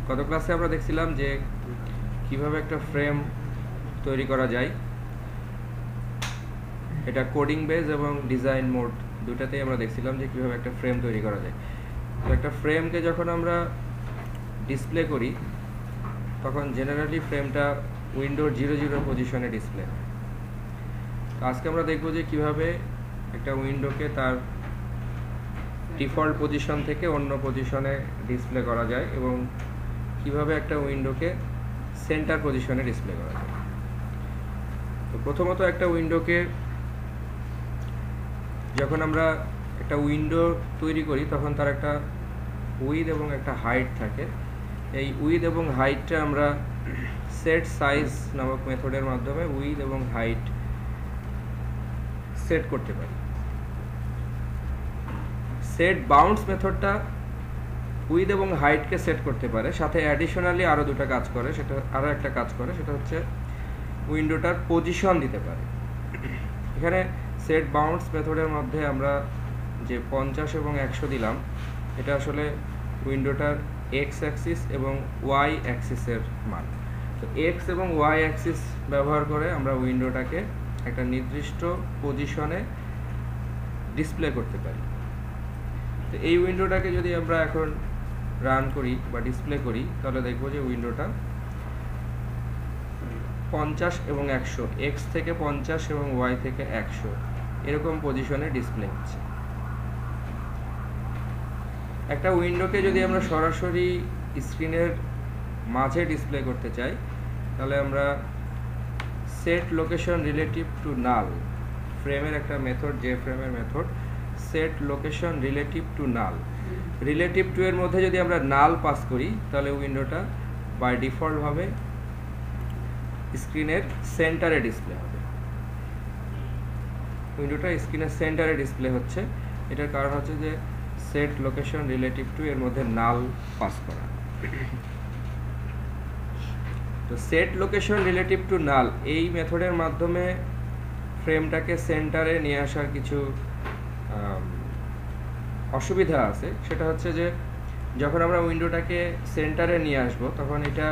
গত ক্লাসে আমরা দেখছিলাম যে কিভাবে একটা ফ্রেম তৈরি করা যায়। এটা কোডিং বেস এবং ডিজাইন মোড দুটাতেই আমরা দেখছিলাম যে কিভাবে একটা ফ্রেম তৈরি করা যায়। তো একটা ফ্রেমকে যখন আমরা ডিসপ্লে করি তখন জেনারেলি ফ্রেমটা উইন্ডোর 0 পজিশনে ডিসপ্লে হয়। তো আজকে আমরা দেখব যে কিভাবে একটা উইন্ডোকে তার ডিফল্ট পজিশন থেকে অন্য পজিশনে ডিসপ্লে করা যায় এবং কিভাবে একটা উইন্ডোকে সেন্টার পজিশনে ডিসপ্লে করা যায়। তো প্রথমত একটা উইন্ডোকে যখন আমরা একটা উইন্ডো তৈরি করি তখন তার একটা উইথ এবং একটা হাইট থাকে। এই উইথ এবং হাইটটা আমরা সেট সাইজ নামক মেথডের মাধ্যমে উইথ এবং হাইট সেট করতে পারি। সেট বাউন্ডস মেথডটা উইথ এবং হাইটকে সেট করতে পারে, সাথে অ্যাডিশনালি আরও দুটো কাজ করে, সেটা হচ্ছে উইন্ডোটার পজিশন দিতে পারে। এখানে সেট বাউন্ডস মেথডের মধ্যে আমরা যে 50 এবং 100 দিলাম, এটা আসলে উইন্ডোটার এক্স অ্যাক্সিস এবং ওয়াই অ্যাক্সিসের মান। তো এক্স এবং ওয়াই অ্যাক্সিস ব্যবহার করে আমরা উইন্ডোটাকে একটা নির্দিষ্ট পজিশনে ডিসপ্লে করতে পারি। তো এই উইন্ডোটাকে যদি আমরা এখন রান করি বা ডিসপ্লে করি তাহলে দেখব যে উইন্ডোটা 50 এবং 100, এক্স থেকে 50 এবং ওয়াই থেকে 100 এরকম পজিশনে ডিসপ্লে হচ্ছে। একটা উইন্ডোকে যদি আমরা সরাসরি স্ক্রিনের মাঝে ডিসপ্লে করতে চাই তাহলে আমরা সেট লোকেশন রিলেটিভ টু নাল ফ্রেমের একটা মেথড, যে ফ্রেমের method set location relative to null, relative to এর মধ্যে যদি আমরা নাল পাস করি তাহলে উইন্ডোটা বাই ডিফল্টভাবে স্ক্রিনের সেন্টারে ডিসপ্লে হবে। উইন্ডোটা স্ক্রিনের সেন্টারে ডিসপ্লে হচ্ছে, এটার কারণ হচ্ছে যে সেট লোকেশন রিলেটিভ টু এর মধ্যে নাল পাস করা। তো সেট লোকেশন রিলেটিভ টু নাল এই মেথডের মাধ্যমে ফ্রেমটাকে সেন্টারে নিয়ে আসার কিছু অসুবিধা আছে। সেটা হচ্ছে যে যখন আমরা উইন্ডোটাকে সেন্টারে নিয়ে আসব তখন এটা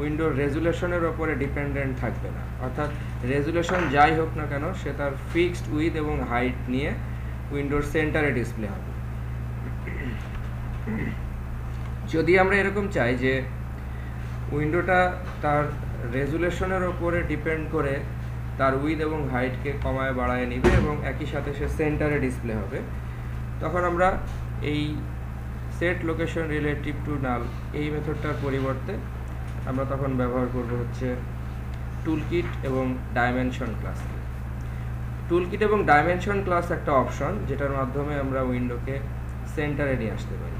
উইন্ডোর রেজুলেশনের ওপরে ডিপেন্ডেন্ট থাকবে না, অর্থাৎ রেজুলেশন যাই হোক না কেন সে তার ফিক্সড উইথ এবং হাইট নিয়ে উইন্ডোর সেন্টারে ডিসপ্লে হবে। যদি আমরা এরকম চাই যে উইন্ডোটা তার রেজুলেশনের ওপরে ডিপেন্ড করে তার উইথ এবং হাইটকে কমায় বাড়ায় নিবে এবং একই সাথে সে সেন্টারে ডিসপ্লে হবে, তখন আমরা এই সেট লোকেশন রিলেটিভ টু নাল এই মেথডটার পরিবর্তে আমরা তখন ব্যবহার করব হচ্ছে টুলকিট এবং ডাইমেনশন ক্লাস। টুলকিট এবং ডাইমেনশন ক্লাস একটা অপশন যেটার মাধ্যমে আমরা উইন্ডোকে সেন্টারে নিয়ে আসতে পারি।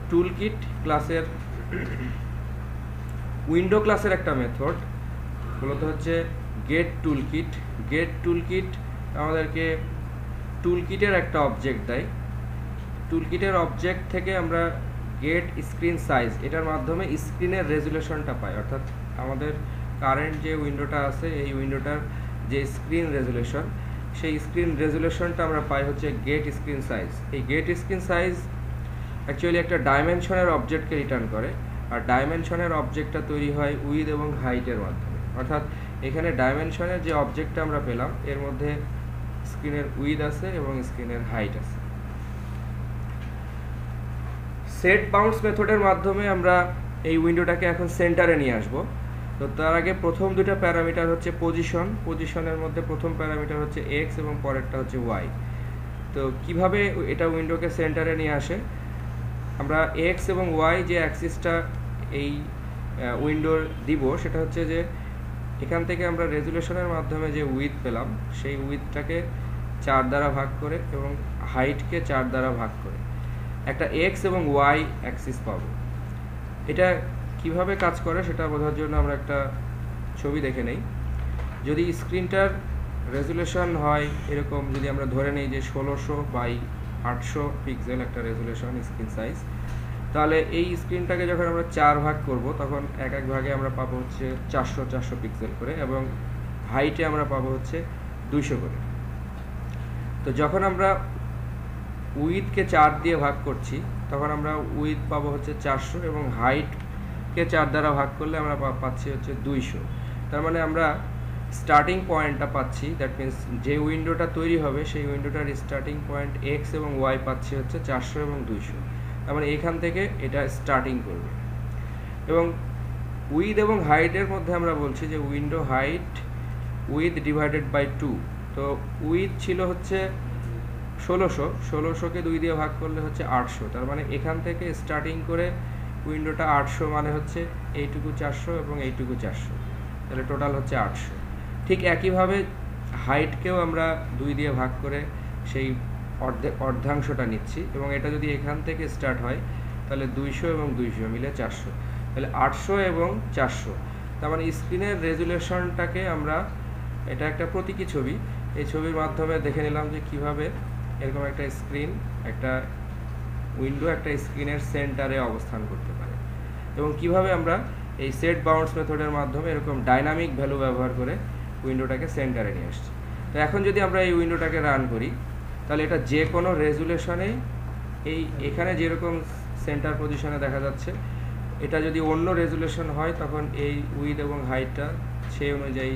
টুলকিট ক্লাসের উইন্ডো ক্লাসের একটা মেথড মূলত হচ্ছে গেট টুলকিট। গেট টুলকিট আমাদেরকে টুলকিটের একটা অবজেক্ট দেয়। টুলকিটের অবজেক্ট থেকে আমরা গেট স্ক্রিন সাইজ এটার মাধ্যমে স্ক্রিনের রেজুলেশনটা পাই, অর্থাৎ আমাদের কারেন্ট যে উইন্ডোটা আছে এই উইন্ডোটার যে স্ক্রিন রেজুলেশন সেই স্ক্রিন রেজুলেশনটা আমরা পাই হচ্ছে গেট স্ক্রিন সাইজ। এই গেট স্ক্রিন সাইজ অ্যাকচুয়ালি একটা ডাইমেনশনের অবজেক্টকে রিটার্ন করে, আর ডাইমেনশনের অবজেক্টটা তৈরি হয় উইথ এবং হাইটের মাধ্যমে। অর্থাৎ এখানে ডাইমেনশনের যে অবজেক্টটা আমরা পেলাম এর মধ্যে স্ক্রিনের উইথ আছে এবং স্ক্রিনের হাইট আছে। সেট বাউন্ডস মেথডের মাধ্যমে আমরা এই উইন্ডোটাকে এখন সেন্টারে নিয়ে আসব। তো তার আগে প্রথম দুটো প্যারামিটার হচ্ছে পজিশনের মধ্যে প্রথম প্যারামিটার হচ্ছে এক্স এবং পরেরটা হচ্ছে ওয়াই। তো কিভাবে এটা উইন্ডোকে সেন্টারে নিয়ে আসে, আমরা এক্স এবং ওয়াই যে অ্যাক্সিসটা এই উইন্ডোর দিব সেটা হচ্ছে যে এখান থেকে আমরা রেজুলেশনের মাধ্যমে যে উইথ পেলাম সেই উইথটাকে 4 দ্বারা ভাগ করে এবং হাইটকে 4 দ্বারা ভাগ করে একটা এক্স এবং ওয়াই অ্যাক্সিস পাবো। এটা কিভাবে কাজ করে সেটা বোঝার জন্য আমরা একটা ছবি দেখে নেই। যদি স্ক্রিনটার রেজুলেশন হয় এরকম, যদি আমরা ধরে নেই যে 1600 বাই 800 পিক্সেল একটা রেজুলেশন স্ক্রিন সাইজ, তাহলে এই স্ক্রিনটাকে যখন আমরা 4 ভাগ করব তখন এক এক ভাগে আমরা পাবো হচ্ছে 400 পিক্সেল করে এবং হাইটে আমরা পাবো হচ্ছে 200 করে। তো যখন আমরা উইথকে 4 দিয়ে ভাগ করছি তখন আমরা উইথ পাবো হচ্ছে 400 এবং হাইট কে 4 দ্বারা ভাগ করলে আমরা পাচ্ছি হচ্ছে 200। তার মানে আমরা স্টার্টিং পয়েন্টটা পাচ্ছি, দ্যাট মিন্স যে উইন্ডোটা তৈরি হবে সেই উইন্ডোটার স্টার্টিং পয়েন্ট এক্স এবং ওয়াই পাচ্ছি হচ্ছে 400 এবং 200। তার মানে এখান থেকে এটা স্টার্টিং করবে। এবং উইথ এবং হাইটের মধ্যে আমরা বলছি যে window height with divided by 2। তো উইথ ছিল হচ্ছে 1600কে 2 দিয়ে ভাগ করলে হচ্ছে 800। তার মানে এখান থেকে স্টার্টিং করে উইন্ডোটা 800 মানে হচ্ছে এইটুকু 400 এবং এইটুকু 400, তাহলে টোটাল হচ্ছে 800। ঠিক একইভাবে হাইটকেও আমরা 2 দিয়ে ভাগ করে সেই অর্ধাংশটা নিচ্ছি, এবং এটা যদি এখান থেকে স্টার্ট হয় তাহলে 200 এবং 200 মিলে 400, তাহলে 800 এবং 400। তার মানে স্ক্রিনের রেজুলেশনটাকে আমরা, এটা একটা প্রতীকী ছবি, এই ছবির মাধ্যমে দেখে নিলাম যে কিভাবে এরকম একটা স্ক্রিন, একটা উইন্ডো একটা স্ক্রিনের সেন্টারে অবস্থান করতে পারে, এবং কিভাবে আমরা এই সেট বাউন্ডস মেথডের মাধ্যমে এরকম ডাইনামিক ভ্যালু ব্যবহার করে উইন্ডোটাকে সেন্টারে নিয়ে আসছি। তো এখন যদি আমরা এই উইন্ডোটাকে রান করি তাহলে এটা যে কোনো রেজুলেশনেই, এই এখানে যেরকম সেন্টার পজিশনে দেখা যাচ্ছে, এটা যদি অন্য রেজুলেশন হয় তখন এই উইথ এবং হাইটটা সেই অনুযায়ী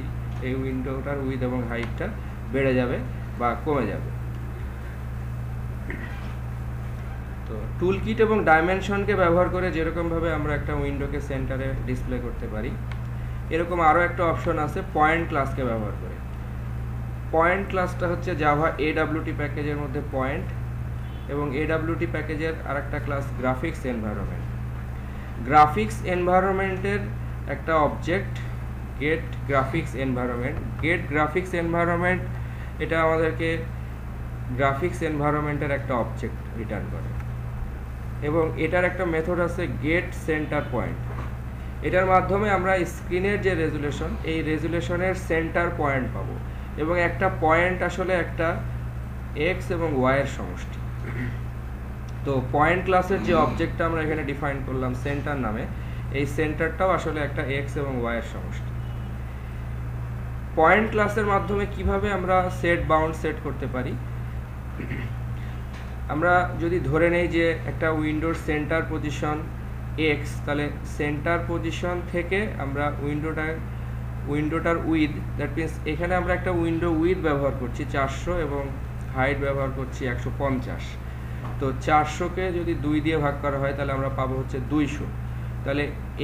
এই উইন্ডোটার উইথ এবং হাইটটা বেড়ে যাবে বা কমে যাবে। তো টুল কিট এবং ডাইমেনশনকে ব্যবহার করে যেরকমভাবে আমরা একটা উইন্ডোকে সেন্টারে ডিসপ্লে করতে পারি, এরকম আরও একটা অপশন আছে পয়েন্ট ক্লাসকে ব্যবহার করে। পয়েন্ট ক্লাসটা হচ্ছে জাভা AWT প্যাকেজের মধ্যে পয়েন্ট, এবং AWT প্যাকেজের আরেকটা ক্লাস গ্রাফিক্স এনভায়রনমেন্ট। গ্রাফিক্স এনভায়রনমেন্টের একটা object get graphics environment. Get graphics environment এটা আমাদেরকে গ্রাফিক্স এনভায়রনমেন্টের একটা অবজেক্ট রিটার্ন করে, এবং এটার একটা মেথড আছে গেট সেন্টার পয়েন্ট। এটার মাধ্যমে আমরা স্ক্রিনের যে রেজুলেশন, এই রেজুলেশনের সেন্টার পয়েন্ট পাবো, এবং একটা পয়েন্ট আসলে একটা এক্স এবং ওয়াইয়ের সমষ্টি। তো পয়েন্ট ক্লাসের যে অবজেক্টটা আমরা এখানে ডিফাইন করলাম সেন্টার নামে, এই সেন্টারটাও আসলে একটা এক্স এবং ওয়াইয়ের সমষ্টি। পয়েন্ট ক্লাসের মাধ্যমে কিভাবে আমরা সেট বাউন্ড সেট করতে পারি, আমরা যদি ধরে নেই যে একটা উইন্ডোর সেন্টার পজিশন এক্স, তাহলে সেন্টার পজিশন থেকে আমরা উইন্ডোটার উইথ, দ্যাট মিন্স এখানে আমরা একটা উইন্ডো উইথ ব্যবহার করছি 400 এবং হাইট ব্যবহার করছি 150। তো 400কে যদি 2 দিয়ে ভাগ করা হয় তাহলে আমরা পাবো হচ্ছে 200। তাহলে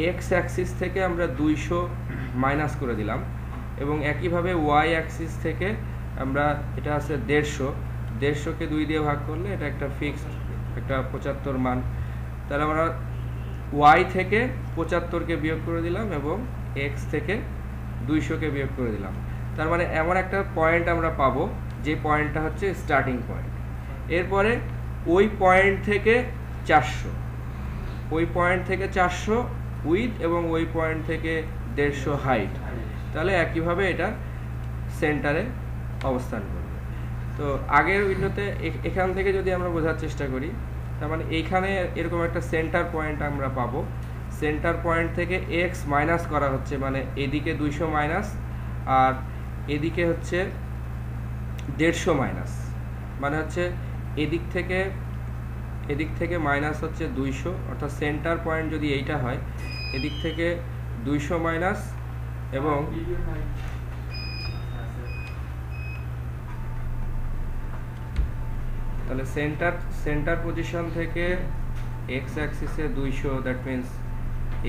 এক্স অ্যাক্সিস থেকে আমরা 200 মাইনাস করে দিলাম, এবং একইভাবে ওয়াই অ্যাক্সিস থেকে আমরা, এটা আছে 150কে 2 দিয়ে ভাগ করলে এটা একটা ফিক্সড একটা 75 মান। তাহলে আমরা ওয়াই থেকে 75কে বিয়োগ করে দিলাম এবং এক্স থেকে 200কে বিয়োগ করে দিলাম। তার মানে এমন একটা পয়েন্ট আমরা পাবো যে পয়েন্টটা হচ্ছে স্টার্টিং পয়েন্ট। এরপরে ওই পয়েন্ট থেকে 400, ওই পয়েন্ট থেকে 400 উইথ, এবং ওই পয়েন্ট থেকে 150 হাইট। তাহলে একইভাবে এটা সেন্টারে অবস্থান করবে। তো আগের উইন্ডোতে এখান থেকে যদি আমরা বোঝার চেষ্টা করি, তার মানে এইখানে এরকম একটা সেন্টার পয়েন্ট আমরা পাবো। সেন্টার পয়েন্ট থেকে এক্স মাইনাস করা হচ্ছে, মানে এদিকে 200 মাইনাস আর এদিকে হচ্ছে 150 মাইনাস, মানে হচ্ছে এদিক থেকে মাইনাস হচ্ছে 200, অর্থাৎ সেন্টার পয়েন্ট যদি এইটা হয়, এদিক থেকে 200 মাইনাস, এবং তাহলে সেন্টার পজিশন থেকে এক্স অ্যাক্সিসে 200, দ্যাট মিন্স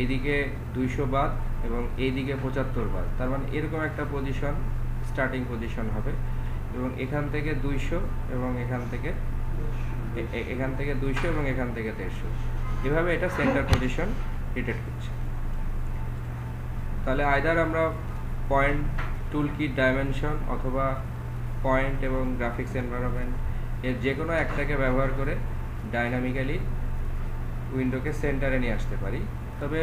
এইদিকে 200 বাদ এবং এইদিকে 75 বাদ। তার মানে এরকম একটা পজিশন স্টার্টিং পজিশন হবে, এবং এখান থেকে 200 এবং এখান থেকে 200 এবং এখান থেকে 150, এভাবে এটা সেন্টার পজিশন রিটেট করছে। তাহলে আইদার আমরা পয়েন্ট টুল কিট ডাইমেনশন অথবা পয়েন্ট এবং গ্রাফিক্স এনভায়রনমেন্ট এর যে কোনো একটাকে ব্যবহার করে ডাইনামিক্যালি উইন্ডোকে সেন্টারে নিয়ে আসতে পারি। তবে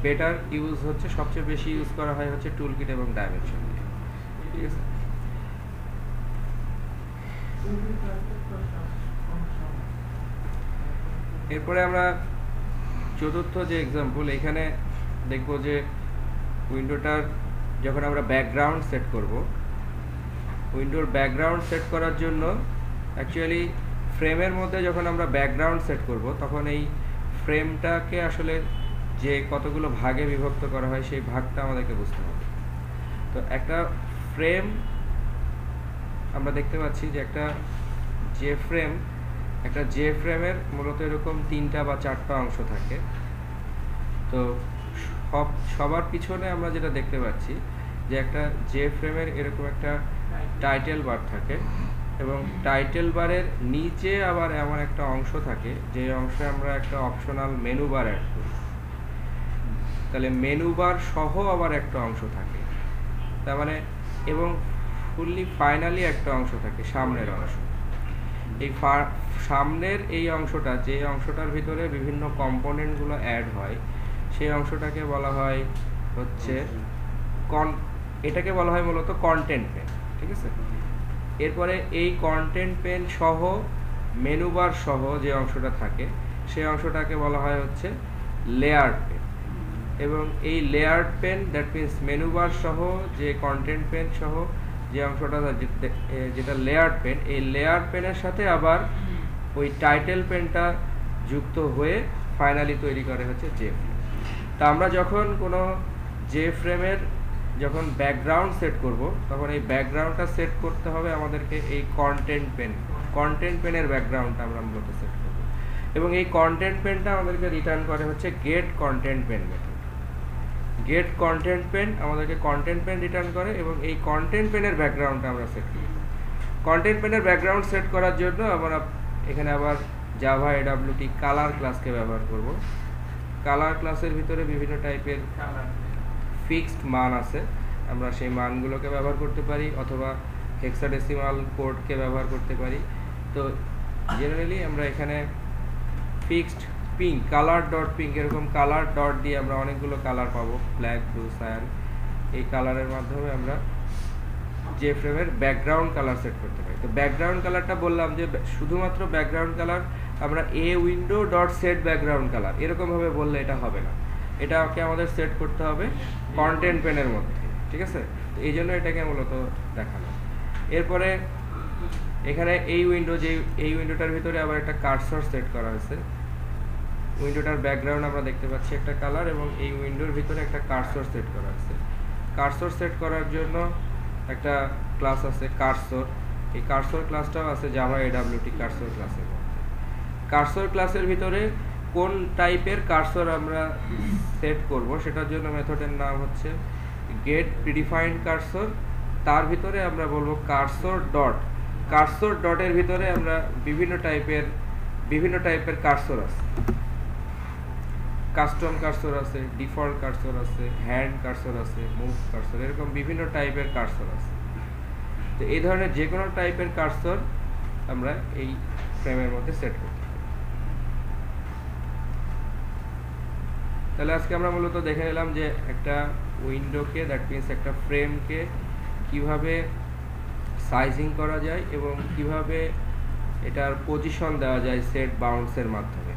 বেটার ইউজ হচ্ছে, সবচেয়ে বেশি ইউজ করা হয় হচ্ছে টুল কিট এবং ডাইমেনশন। ঠিক আছে, এরপরে আমরা চতুর্থ যে এক্সাম্পল, এখানে দেখব যে উইন্ডোটার যখন আমরা ব্যাকগ্রাউন্ড সেট করব, উইন্ডোর ব্যাকগ্রাউন্ড সেট করার জন্য অ্যাকচুয়ালি ফ্রেমের মধ্যে যখন আমরা ব্যাকগ্রাউন্ড সেট করব, তখন এই ফ্রেমটাকে আসলে যে কতগুলো ভাগে বিভক্ত করা হয় সেই ভাগটা আমাদেরকে বুঝতে হবে। তো একটা ফ্রেম আমরা দেখতে পাচ্ছি যে একটা জে ফ্রেমের মূলত এরকম 3টা বা 4টা অংশ থাকে। তো সবার পিছনে আমরা যেটা দেখতে পাচ্ছি যে একটা জে ফ্রেমের এরকম একটা টাইটেল বার থাকে এবং টাইটেল বারের নিচে আবার এমন একটা অংশ থাকে যে অংশে আমরা একটা অপশনাল মেনু বার অ্যাড করি। তাহলে মেনু বার সহ আবার একটা অংশ থাকে, তার মানে এবং ফুললি ফাইনালি একটা অংশ থাকে সামনের অংশ। এই সামনের এই অংশটা, যে অংশটার ভিতরে বিভিন্ন কম্পোনেন্টগুলো অ্যাড হয়, সেই অংশটাকে বলা হয় হচ্ছে এটাকে বলা হয় মূলত কন্টেন্ট পেন। ঠিক আছে, এরপরে এই কন্টেন্ট পেন সহ মেনু বার সহ যে অংশটা থাকে সেই অংশটাকে বলা হয় হচ্ছে লেয়ার পেন। এবং এই layer pane, that means menu bar সহ যে কন্টেন্ট পেন সহ যে অংশটা যেটা লেয়ার পেন, এই লেয়ার পেনের সাথে আবার ওই টাইটেল পেনটা যুক্ত হয়ে ফাইনালি তৈরি করে হচ্ছে জে ফ্রেম। তা আমরা যখন কোনো জে ফ্রেমের যখন ব্যাকগ্রাউন্ড সেট করব, তখন এই ব্যাকগ্রাউন্ডটা সেট করতে হবে আমাদেরকে এই কন্টেন্ট পেনের ব্যাকগ্রাউন্ডটা আমরা মূলত সেট করব। এবং এই কন্টেন্ট পেনটা আমাদেরকে রিটার্ন করে হচ্ছে get content pane method. Get content pane আমাদেরকে কন্টেন্ট পেন রিটার্ন করে এবং এই কন্টেন্ট পেনের ব্যাকগ্রাউন্ডটা আমরা সেট করি। কন্টেন্ট পেনের ব্যাকগ্রাউন্ড সেট করার জন্য আমরা এখানে আবার জাভা এডব্লিউটি কালার ক্লাসকে ব্যবহার করব। কালার ক্লাসের ভিতরে বিভিন্ন টাইপের ফিক্সড মান আছে, আমরা সেই মানগুলোকে ব্যবহার করতে পারি অথবা হেক্সাডেসিমাল কোডকে ব্যবহার করতে পারি। তো জেনারেলি আমরা এখানে fixed pink, colour dot pink, এরকম কালার ডট দিয়ে আমরা অনেকগুলো কালার পাবো, ব্ল্যাক, ব্লু, সায়ান। এই কালারের মাধ্যমে আমরা জে ফ্রেমের ব্যাকগ্রাউন্ড কালার সেট করতে পারি। তো ব্যাকগ্রাউন্ড কালারটা বললাম যে শুধুমাত্র ব্যাকগ্রাউন্ড কালার আমরা a window dot set background colour এরকমভাবে বললে এটা হবে না, এটাকে আমাদের সেট করতে হবে কন্টেন্ট পেনের মধ্যে। ঠিক আছে, তো এই জন্য এটাকে মূলত দেখানো। এরপরে এখানে এই উইন্ডোটার ভিতরে আবার একটা কার্সর সেট করা হয়েছে। উইন্ডোটার ব্যাকগ্রাউন্ড আমরা দেখতে পাচ্ছি একটা কালার এবং এই উইন্ডোর ভিতরে একটা কার্সর সেট করা হয়েছে। কার্সর সেট করার জন্য একটা ক্লাস আছে কার্সর। এই কার্সর ক্লাসটাও আছে জাভা এডব্লিউটি কার্সর ক্লাসের মধ্যে। কার্সর ক্লাসের ভিতরে কোন টাইপের কার্সর আমরা সেট করব সেটার জন্য মেথডের নাম হচ্ছে গেট প্রিডিফাইন্ড কার্সর। তার ভিতরে আমরা বলবো কার্সর ডটের ভিতরে আমরা বিভিন্ন টাইপের কার্সর আছে। কাস্টম কার্সর আছে, ডিফল্ট কার্সর আছে, হ্যান্ড কার্সর আছে, মুভ কার্সর, এরকম বিভিন্ন টাইপের কার্সর আছে। তো এই ধরনের যে কোনো টাইপের কার্সর আমরা এই ফ্রেমের মধ্যে সেট করতে পারি। তাহলে আজকে আমরা মূলত দেখে নিলাম যে একটা উইন্ডোকে, দ্যাট মিনস একটা ফ্রেমকে কিভাবে সাইজিং করা যায় এবং কিভাবে এটার পজিশন দেওয়া যায় সেট বাউন্ডসের মাধ্যমে।